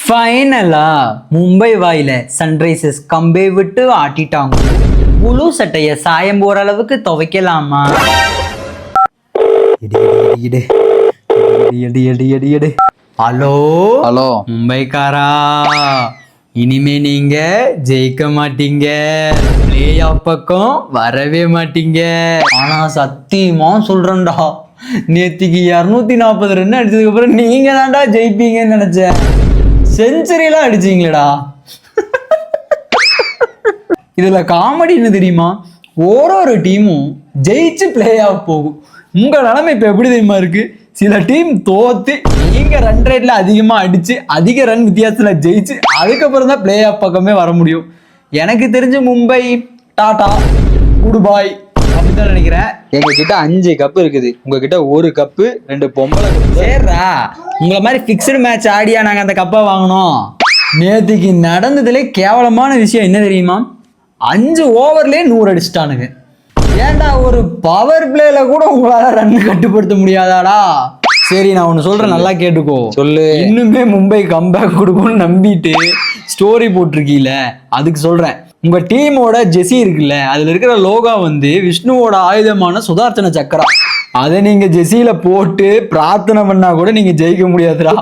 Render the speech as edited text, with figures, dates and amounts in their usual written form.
ஃபைனலா மும்பை வாயில சன்ரைசர்ஸ் கம்பை விட்டு ஆட்டிட்டாங்க. முழு சட்டைய சாயம் போற அளவுக்கு துவைக்கலாமா? ஹலோ ஹலோ மும்பைக்காரா, இனிமே நீங்க ஜெயிக்க மாட்டீங்க, பிளே ஆஃப் பக்கம் வரவே மாட்டீங்க. ஆனா சத்தியமா சொல்றேன்டா, நேத்திக்கு 240 ரன் அடிச்சதுக்கு அப்புறம் நீங்க தான்டா ஜெயிப்பீங்கன்னு நினைச்சேன். செஞ்சுரியெல்லாம் அடிச்சீங்களேடா. இதுல காமெடி என்ன தெரியுமா? ஒரு டீமும் ஜெயிச்சு பிளே ஆஃப் போகும். உங்க நிலைமை இப்ப எப்படி தெரியுமா இருக்கு? சில டீம் தோத்து நீங்க ரன் ரேட்ல அதிகமா அடிச்சு அதிக ரன் வித்தியாசத்துல ஜெயிச்சு அதுக்கப்புறம் தான் பிளே ஆஃப் பக்கமே வர முடியும். எனக்கு தெரிஞ்சு மும்பை டாடா குட் பாய் அப்படிதான் நினைக்கிறேன். எங்க கிட்ட 5 கப் இருக்குது, உங்ககிட்ட 1 கப்பு 2 பொம்பளை கப்பு. சரிடா, உங்களை மாதிரி ஃபிக்ஸ்டு மேட்ச் ஆடியா நாங்க அந்த கப்பை வாங்கினோம். நேத்திக்கு நடந்ததுலே கேவலமான விஷயம் என்ன தெரியுமா? 5 ஓவர்லயே 100 அடிச்சிட்டானுங்க. ஏன்டா ஒரு பவர் பிளேல கூட உங்களால ரன் கட்டுப்படுத்த முடியாதாடா? சரி, நான் ஒன்னு சொல்றேன், நல்லா கேட்டுக்கோ. சொல்லு. இன்னுமே மும்பை கம்பேக் கொடுக்கும்னு நம்பிட்டு ஸ்டோரி போட்டிருக்கீல, அதுக்கு சொல்றேன். உங்க டீமோட ஜெர்சி இருக்குல்ல, அதுல இருக்கிற லோகோ வந்து விஷ்ணுவோட ஆயுதமான சுதர்சன சக்கரம். அதை நீங்க ஜெர்சியில போட்டு பிரார்த்தனை பண்ணா கூட நீங்க ஜெயிக்க முடியாதுடா.